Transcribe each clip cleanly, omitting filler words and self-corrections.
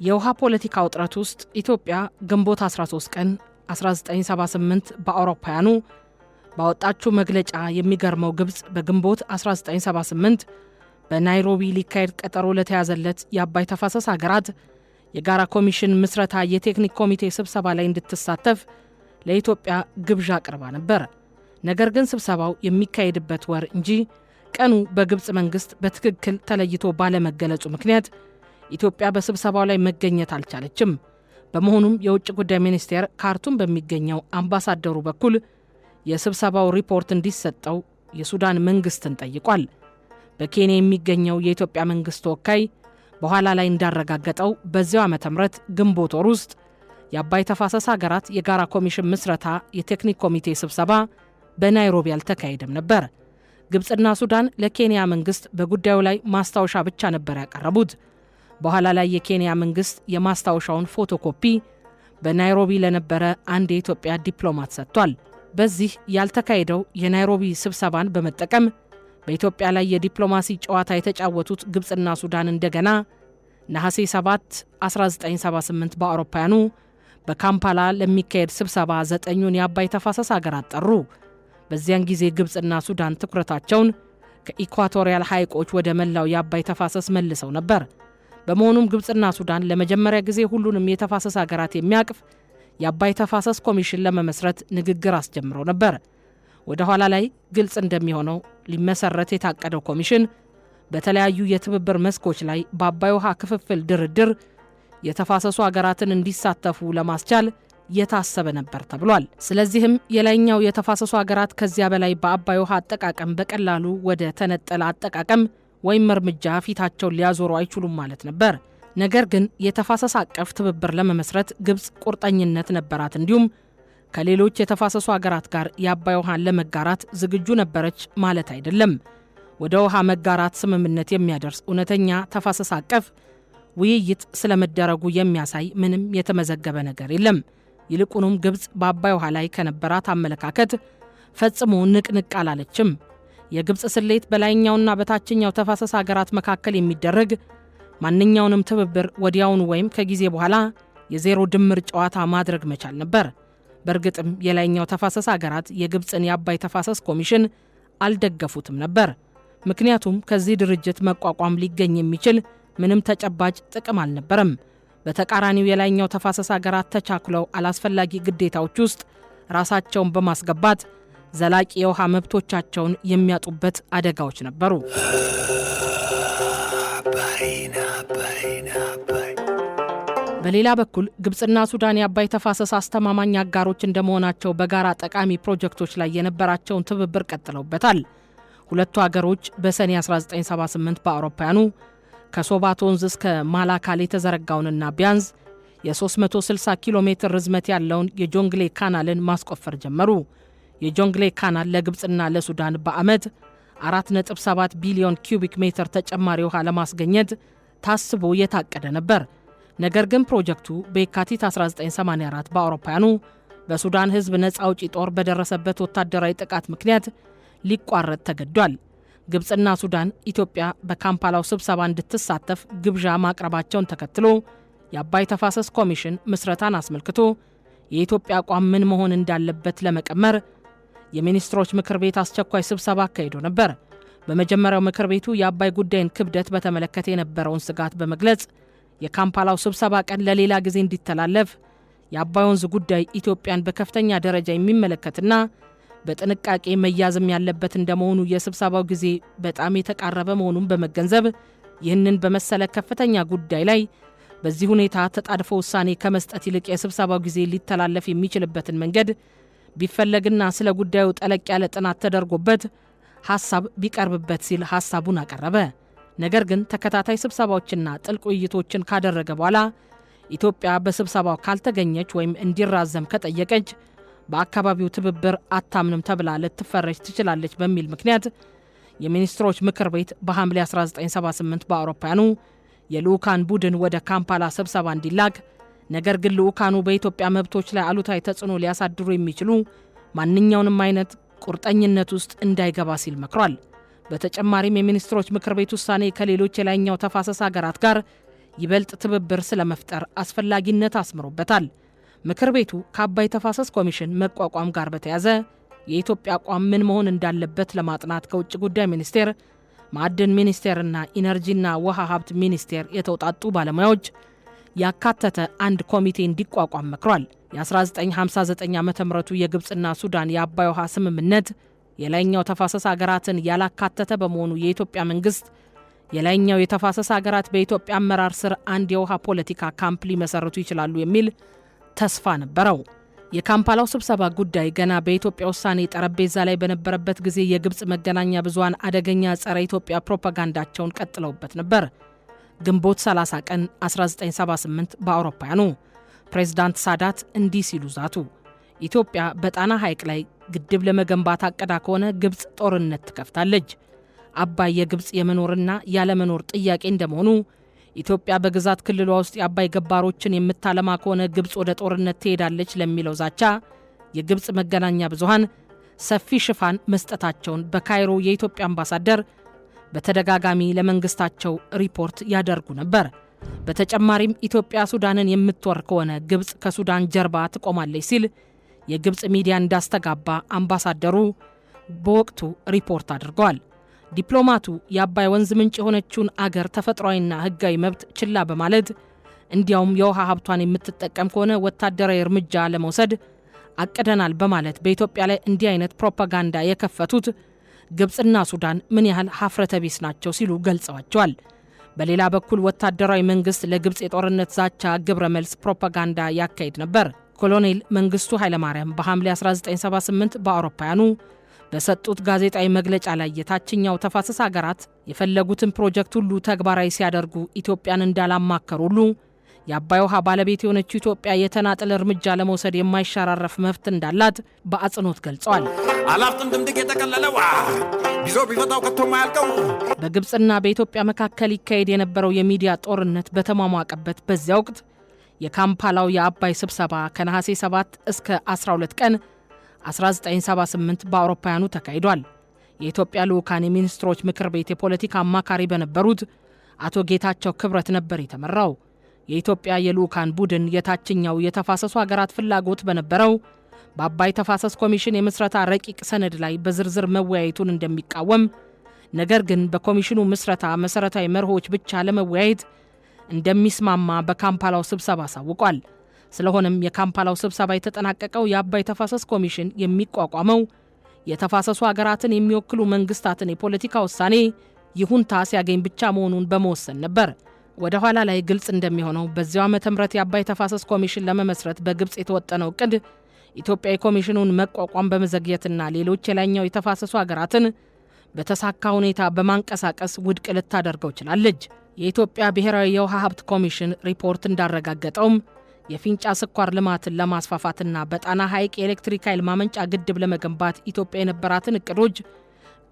የውሃ ፖለቲካ ውጥረት ውስጥ ኢትዮጵያ ግንቦት 13 ቀን 1978 በአውሮፓውያኑ ባወጣችው መግለጫ የሚገርመው ግብጽ በግንቦት 1978 በናይሮቢ ሊካሄድ ቀጠሮ ለተያዘለት የአባይ ተፋሰስ ሀገራት የጋራ ኮሚሽን ምስረታ የቴክኒክ ኮሚቴ ስብሰባ ላይ እንድትሳተፍ ለኢትዮጵያ ግብዣ አቅርባ ነበር። ነገር ግን ስብሰባው የሚካሄድበት ወር እንጂ ቀኑ በግብጽ መንግስት በትክክል ተለይቶ ባለመገለጹ ምክንያት ኢትዮጵያ በስብሰባው ላይ መገኘት አልቻለችም። በመሆኑም የውጭ ጉዳይ ሚኒስቴር ካርቱም በሚገኘው አምባሳደሩ በኩል የስብሰባው ሪፖርት እንዲሰጠው የሱዳን መንግስትን ጠይቋል። በኬንያ የሚገኘው የኢትዮጵያ መንግስት ተወካይ በኋላ ላይ እንዳረጋገጠው በዚያው ዓመተ ምህረት ግንቦት ወር ውስጥ የአባይ ተፋሰስ ሀገራት የጋራ ኮሚሽን ምስረታ የቴክኒክ ኮሚቴ ስብሰባ በናይሮቢ አልተካሄደም ነበር። ግብጽና ሱዳን ለኬንያ መንግስት በጉዳዩ ላይ ማስታወሻ ብቻ ነበር ያቀረቡት። በኋላ ላይ የኬንያ መንግስት የማስታወሻውን ፎቶኮፒ በናይሮቢ ለነበረ አንድ የኢትዮጵያ ዲፕሎማት ሰጥቷል። በዚህ ያልተካሄደው የናይሮቢ ስብሰባን በመጠቀም በኢትዮጵያ ላይ የዲፕሎማሲ ጨዋታ የተጫወቱት ግብጽና ሱዳን እንደገና ነሐሴ 7 1978 በአውሮፓውያኑ በካምፓላ ለሚካሄድ ስብሰባ 9ኙን የአባይ ተፋሰስ ሀገራት ጠሩ። በዚያን ጊዜ ግብጽና ሱዳን ትኩረታቸውን ከኢኳቶሪያል ሐይቆች ወደ መላው የአባይ ተፋሰስ መልሰው ነበር። በመሆኑም ግብጽና ሱዳን ለመጀመሪያ ጊዜ ሁሉንም የተፋሰስ ሀገራት የሚያቅፍ የአባይ ተፋሰስ ኮሚሽን ለመመስረት ንግግር አስጀምረው ነበር። ወደ ኋላ ላይ ግልጽ እንደሚሆነው ሊመሰረት የታቀደው ኮሚሽን በተለያዩ የትብብር መስኮች ላይ በአባይ ውሃ ክፍፍል ድርድር የተፋሰሱ ሀገራትን እንዲሳተፉ ለማስቻል የታሰበ ነበር ተብሏል። ስለዚህም የላይኛው የተፋሰሱ ሀገራት ከዚያ በላይ በአባይ ውሃ አጠቃቀም በቀላሉ ወደ ተነጠለ አጠቃቀም ወይም እርምጃ ፊታቸውን ሊያዞሩ አይችሉም ማለት ነበር። ነገር ግን የተፋሰስ አቀፍ ትብብር ለመመስረት ግብጽ ቁርጠኝነት ነበራት። እንዲሁም ከሌሎች የተፋሰሱ ሀገራት ጋር የአባይ ውሃን ለመጋራት ዝግጁ ነበረች ማለት አይደለም። ወደ ውሃ መጋራት ስምምነት የሚያደርስ እውነተኛ ተፋሰስ አቀፍ ውይይት ስለመደረጉ የሚያሳይ ምንም የተመዘገበ ነገር የለም። ይልቁንም ግብጽ በአባይ ውሃ ላይ ከነበራት አመለካከት ፈጽሞ ንቅንቅ አላለችም። የግብጽ ስሌት በላይኛውና በታችኛው ተፋሰስ ሀገራት መካከል የሚደረግ ማንኛውንም ትብብር ወዲያውኑ ወይም ከጊዜ በኋላ የዜሮ ድምር ጨዋታ ማድረግ መቻል ነበር። በእርግጥም የላይኛው ተፋሰስ ሀገራት የግብጽን የአባይ ተፋሰስ ኮሚሽን አልደገፉትም ነበር። ምክንያቱም ከዚህ ድርጅት መቋቋም ሊገኝ የሚችል ምንም ተጨባጭ ጥቅም አልነበረም። በተቃራኒው የላይኛው ተፋሰስ ሀገራት ተቻክለው አላስፈላጊ ግዴታዎች ውስጥ ራሳቸውን በማስገባት ዘላቂ የውሃ መብቶቻቸውን የሚያጡበት አደጋዎች ነበሩ። በሌላ በኩል ግብጽና ሱዳን የአባይ ተፋሰስ አስተማማኝ አጋሮች እንደመሆናቸው በጋራ ጠቃሚ ፕሮጀክቶች ላይ የነበራቸውን ትብብር ቀጥለውበታል። ሁለቱ ሀገሮች በሰኔ 1978 በአውሮፓውያኑ ከሶባት ወንዝ እስከ ማላካል የተዘረጋውንና ቢያንስ የ360 ኪሎ ሜትር ርዝመት ያለውን የጆንግሌ ካናልን ማስቆፈር ጀመሩ። የጆንግሌ ካናል ለግብጽና ለሱዳን በዓመት 4.7 ቢሊዮን ኪዩቢክ ሜትር ተጨማሪ ውሃ ለማስገኘት ታስቦ የታቀደ ነበር። ነገር ግን ፕሮጀክቱ በየካቲት 1984 በአውሮፓውያኑ በሱዳን ሕዝብ ነፃ አውጪ ጦር በደረሰበት ወታደራዊ ጥቃት ምክንያት ሊቋረጥ ተገዷል። ግብጽና ሱዳን ኢትዮጵያ በካምፓላው ስብሰባ እንድትሳተፍ ግብዣ ማቅረባቸውን ተከትሎ የአባይ ተፋሰስ ኮሚሽን ምስረታን አስመልክቶ የኢትዮጵያ አቋም ምን መሆን እንዳለበት ለመቀመር የሚኒስትሮች ምክር ቤት አስቸኳይ ስብሰባ አካሂዶ ነበር። በመጀመሪያው ምክር ቤቱ የአባይ ጉዳይን ክብደት በተመለከተ የነበረውን ስጋት በመግለጽ የካምፓላው ስብሰባ ቀን ለሌላ ጊዜ እንዲተላለፍ፣ የአባይ ወንዝ ጉዳይ ኢትዮጵያን በከፍተኛ ደረጃ የሚመለከትና በጥንቃቄ መያዝም ያለበት እንደመሆኑ የስብሰባው ጊዜ በጣም የተቃረበ መሆኑን በመገንዘብ ይህንን በመሰለ ከፍተኛ ጉዳይ ላይ በዚህ ሁኔታ ተጣድፎ ውሳኔ ከመስጠት ይልቅ የስብሰባው ጊዜ ሊተላለፍ የሚችልበትን መንገድ ቢፈለግና ስለ ጉዳዩ ጠለቅ ያለ ጥናት ተደርጎበት ሐሳብ ቢቀርብበት ሲል ሐሳቡን አቀረበ። ነገር ግን ተከታታይ ስብሰባዎችና ጥልቅ ውይይቶችን ካደረገ በኋላ ኢትዮጵያ በስብሰባው ካልተገኘች ወይም እንዲራዘም ከጠየቀች በአካባቢው ትብብር አታምንም ተብላ ልትፈረጅ ትችላለች በሚል ምክንያት የሚኒስትሮች ምክር ቤት በሐምሌ 1978 በአውሮፓውያኑ የልኡካን ቡድን ወደ ካምፓላ ስብሰባ እንዲላክ፣ ነገር ግን ልኡካኑ በኢትዮጵያ መብቶች ላይ አሉታዊ ተጽዕኖ ሊያሳድሩ የሚችሉ ማንኛውንም አይነት ቁርጠኝነት ውስጥ እንዳይገባ ሲል መክሯል። በተጨማሪም የሚኒስትሮች ምክር ቤት ውሳኔ ከሌሎች የላይኛው ተፋሰስ ሀገራት ጋር ይበልጥ ትብብር ስለመፍጠር አስፈላጊነት አስምሮበታል። ምክር ቤቱ ከአባይ ተፋሰስ ኮሚሽን መቋቋም ጋር በተያያዘ የኢትዮጵያ አቋም ምን መሆን እንዳለበት ለማጥናት ከውጭ ጉዳይ ሚኒስቴር፣ ማዕድን ሚኒስቴርና ኢነርጂና ውሃ ሀብት ሚኒስቴር የተውጣጡ ባለሙያዎች ያካተተ አንድ ኮሚቴ እንዲቋቋም መክሯል። የ1959 ዓ.ም የግብፅና ሱዳን የአባይ ውሃ ስምምነት የላይኛው ተፋሰስ ሀገራትን ያላካተተ በመሆኑ የኢትዮጵያ መንግስት የላይኛው የተፋሰስ ሀገራት በኢትዮጵያ አመራር ስር አንድ የውሃ ፖለቲካ ካምፕ ሊመሰርቱ ይችላሉ የሚል ተስፋ ነበረው። የካምፓላው ስብሰባ ጉዳይ ገና በኢትዮጵያ ውሳኔ ጠረጴዛ ላይ በነበረበት ጊዜ የግብፅ መገናኛ ብዙሃን አደገኛ ጸረ ኢትዮጵያ ፕሮፓጋንዳቸውን ቀጥለውበት ነበር። ግንቦት 30 ቀን 1978 በአውሮፓውያኑ ፕሬዝዳንት ሳዳት እንዲህ ሲሉ ዛቱ። ኢትዮጵያ በጣና ሐይቅ ላይ ግድብ ለመገንባት አቅዳ ከሆነ ግብፅ ጦርነት ትከፍታለች። አባይ የግብፅ የመኖርና ያለመኖር ጥያቄ እንደመሆኑ ኢትዮጵያ በግዛት ክልሏ ውስጥ የአባይ ገባሮችን የምታለማ ከሆነ ግብፅ ወደ ጦርነት ትሄዳለች ለሚለው ዛቻ የግብፅ መገናኛ ብዙሃን ሰፊ ሽፋን መስጠታቸውን በካይሮ የኢትዮጵያ አምባሳደር በተደጋጋሚ ለመንግስታቸው ሪፖርት ያደርጉ ነበር። በተጨማሪም ኢትዮጵያ ሱዳንን የምትወር ከሆነ ግብፅ ከሱዳን ጀርባ ትቆማለች ሲል የግብፅ ሚዲያ እንዳስተጋባ አምባሳደሩ በወቅቱ ሪፖርት አድርገዋል። ዲፕሎማቱ የአባይ ወንዝ ምንጭ የሆነችውን አገር ተፈጥሯዊና ሕጋዊ መብት ችላ በማለት እንዲያውም የውሃ ሀብቷን የምትጠቀም ከሆነ ወታደራዊ እርምጃ ለመውሰድ አቅደናል በማለት በኢትዮጵያ ላይ እንዲህ አይነት ፕሮፓጋንዳ የከፈቱት ግብፅና ሱዳን ምን ያህል ሀፍረተ ቢስ ናቸው ሲሉ ገልጸዋቸዋል። በሌላ በኩል ወታደራዊ መንግስት ለግብፅ የጦርነት ዛቻ ግብረ መልስ ፕሮፓጋንዳ ያካሂድ ነበር። ኮሎኔል መንግስቱ ኃይለማርያም በሐምሌ 1978 በአውሮፓውያኑ በሰጡት ጋዜጣዊ መግለጫ ላይ የታችኛው ተፋሰስ ሀገራት የፈለጉትን ፕሮጀክት ሁሉ ተግባራዊ ሲያደርጉ ኢትዮጵያን እንዳላማከሩ ሁሉ የአባይ ውሃ ባለቤት የሆነችው ኢትዮጵያ የተናጠል እርምጃ ለመውሰድ የማይሸራረፍ መብት እንዳላት በአጽንኦት ገልጸዋል። አላፍጥም ድምድቅ የተቀለለው ቢዞ ቢፈታው ከቶ ማያልቀው በግብፅና በኢትዮጵያ መካከል ይካሄድ የነበረው የሚዲያ ጦርነት በተሟሟቀበት በዚያ ወቅት የካምፓላው የአባይ ስብሰባ ከነሐሴ 7 እስከ 12 ቀን 1978 በአውሮፓውያኑ ተካሂዷል። የኢትዮጵያ ልዑካን የሚኒስትሮች ምክር ቤት የፖለቲካ አማካሪ በነበሩት አቶ ጌታቸው ክብረት ነበር የተመራው። የኢትዮጵያ የልዑካን ቡድን የታችኛው የተፋሰሱ ሀገራት ፍላጎት በነበረው በአባይ ተፋሰስ ኮሚሽን የምስረታ ረቂቅ ሰነድ ላይ በዝርዝር መወያየቱን እንደሚቃወም፣ ነገር ግን በኮሚሽኑ ምስረታ መሰረታዊ መርሆች ብቻ ለመወያየት እንደሚስማማ በካምፓላው ስብሰባ አሳውቋል። ስለሆነም የካምፓላው ስብሰባ የተጠናቀቀው የአባይ ተፋሰስ ኮሚሽን የሚቋቋመው የተፋሰሱ ሀገራትን የሚወክሉ መንግስታትን የፖለቲካ ውሳኔ ይሁንታ ሲያገኝ ብቻ መሆኑን በመወሰን ነበር። ወደ ኋላ ላይ ግልጽ እንደሚሆነው በዚያው ዓመተ ምህረት የአባይ ተፋሰስ ኮሚሽን ለመመስረት በግብፅ የተወጠነው እቅድ ኢትዮጵያ የኮሚሽኑን መቋቋም በመዘግየትና ሌሎች የላይኛው የተፋሰሱ ሀገራትን በተሳካ ሁኔታ በማንቀሳቀስ ውድቅ ልታደርገው ችላለች። የኢትዮጵያ ብሔራዊ የውሃ ሀብት ኮሚሽን ሪፖርት እንዳረጋገጠውም የፊንጫ ስኳር ልማትን ለማስፋፋትና በጣና ሐይቅ የኤሌክትሪክ ኃይል ማመንጫ ግድብ ለመገንባት ኢትዮጵያ የነበራትን እቅዶች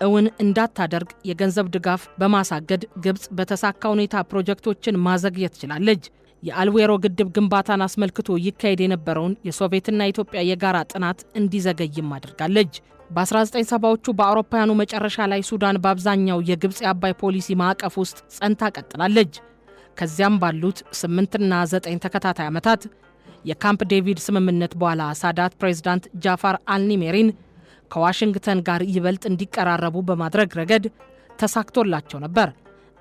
እውን እንዳታደርግ የገንዘብ ድጋፍ በማሳገድ ግብፅ በተሳካ ሁኔታ ፕሮጀክቶችን ማዘግየት ችላለች። የአልዌሮ ግድብ ግንባታን አስመልክቶ ይካሄድ የነበረውን የሶቪየትና ኢትዮጵያ የጋራ ጥናት እንዲዘገይም አድርጋለች። በ1970ዎቹ በአውሮፓውያኑ መጨረሻ ላይ ሱዳን በአብዛኛው የግብፅ የአባይ ፖሊሲ ማዕቀፍ ውስጥ ጸንታ ቀጥላለች። ከዚያም ባሉት 8ና 9 ተከታታይ ዓመታት የካምፕ ዴቪድ ስምምነት በኋላ ሳዳት ፕሬዝዳንት ጃፋር አልኒሜሪን ከዋሽንግተን ጋር ይበልጥ እንዲቀራረቡ በማድረግ ረገድ ተሳክቶላቸው ነበር።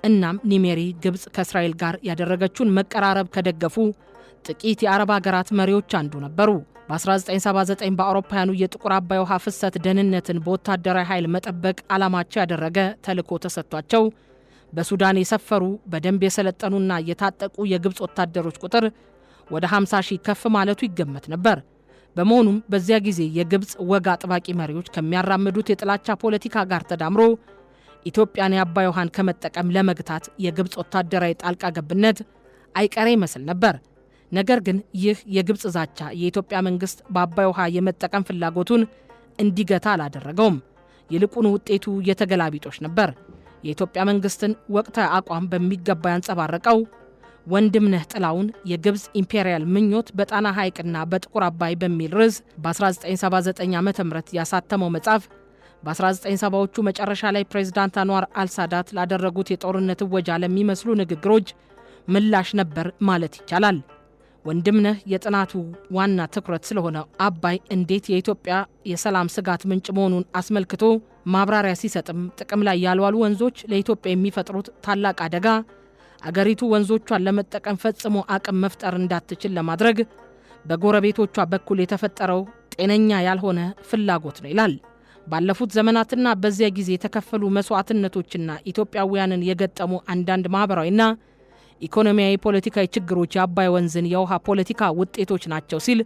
እናም ኒሜሪ ግብፅ ከእስራኤል ጋር ያደረገችውን መቀራረብ ከደገፉ ጥቂት የአረብ ሀገራት መሪዎች አንዱ ነበሩ። በ1979 በአውሮፓውያኑ የጥቁር አባይ ውሃ ፍሰት ደህንነትን በወታደራዊ ኃይል መጠበቅ ዓላማቸው ያደረገ ተልዕኮ ተሰጥቷቸው በሱዳን የሰፈሩ በደንብ የሰለጠኑና የታጠቁ የግብፅ ወታደሮች ቁጥር ወደ 50 ሺህ ከፍ ማለቱ ይገመት ነበር። በመሆኑም በዚያ ጊዜ የግብፅ ወግ አጥባቂ መሪዎች ከሚያራምዱት የጥላቻ ፖለቲካ ጋር ተዳምሮ ኢትዮጵያን የአባይ ውሃን ከመጠቀም ለመግታት የግብፅ ወታደራዊ ጣልቃ ገብነት አይቀሬ ይመስል ነበር። ነገር ግን ይህ የግብፅ ዛቻ የኢትዮጵያ መንግስት በአባይ ውሃ የመጠቀም ፍላጎቱን እንዲገታ አላደረገውም። ይልቁን ውጤቱ የተገላቢጦሽ ነበር። የኢትዮጵያ መንግስትን ወቅታዊ አቋም በሚገባ ያንጸባረቀው ወንድምነህ ጥላውን የግብፅ ኢምፔሪያል ምኞት በጣና ሐይቅና በጥቁር አባይ በሚል ርዕስ በ1979 ዓ.ም ያሳተመው መጽሐፍ በ1970ዎቹ መጨረሻ ላይ ፕሬዝዳንት አንዋር አልሳዳት ላደረጉት የጦርነት እወጃ ለሚመስሉ ንግግሮች ምላሽ ነበር ማለት ይቻላል። ወንድምነህ የጥናቱ ዋና ትኩረት ስለሆነ አባይ እንዴት የኢትዮጵያ የሰላም ስጋት ምንጭ መሆኑን አስመልክቶ ማብራሪያ ሲሰጥም ጥቅም ላይ ያልዋሉ ወንዞች ለኢትዮጵያ የሚፈጥሩት ታላቅ አደጋ አገሪቱ ወንዞቿን ለመጠቀም ፈጽሞ አቅም መፍጠር እንዳትችል ለማድረግ በጎረቤቶቿ በኩል የተፈጠረው ጤነኛ ያልሆነ ፍላጎት ነው ይላል። ባለፉት ዘመናትና በዚያ ጊዜ የተከፈሉ መስዋዕትነቶችና ኢትዮጵያውያንን የገጠሙ አንዳንድ ማህበራዊና ኢኮኖሚያዊ ፖለቲካዊ ችግሮች የአባይ ወንዝን የውሃ ፖለቲካ ውጤቶች ናቸው ሲል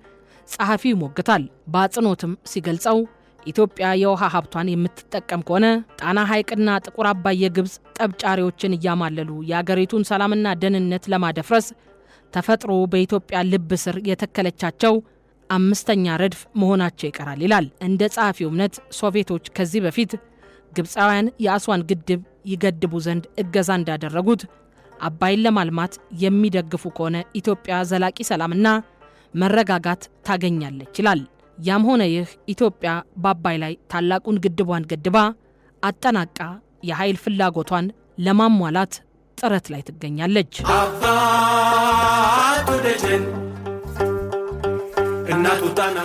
ጸሐፊው ይሞግታል። በአጽንኦትም ሲገልጸው ኢትዮጵያ የውሃ ሀብቷን የምትጠቀም ከሆነ ጣና ሐይቅና ጥቁር አባይ የግብጽ ጠብጫሪዎችን እያማለሉ የአገሪቱን ሰላምና ደህንነት ለማደፍረስ ተፈጥሮ በኢትዮጵያ ልብ ስር የተከለቻቸው አምስተኛ ረድፍ መሆናቸው ይቀራል ይላል። እንደ ጸሐፊው እምነት ሶቪየቶች ከዚህ በፊት ግብፃውያን የአስዋን ግድብ ይገድቡ ዘንድ እገዛ እንዳደረጉት አባይን ለማልማት የሚደግፉ ከሆነ ኢትዮጵያ ዘላቂ ሰላምና መረጋጋት ታገኛለች ይላል። ያም ሆነ ይህ ኢትዮጵያ በአባይ ላይ ታላቁን ግድቧን ገድባ አጠናቃ የኃይል ፍላጎቷን ለማሟላት ጥረት ላይ ትገኛለች። አባቱ ደጀን እናቱ ጣና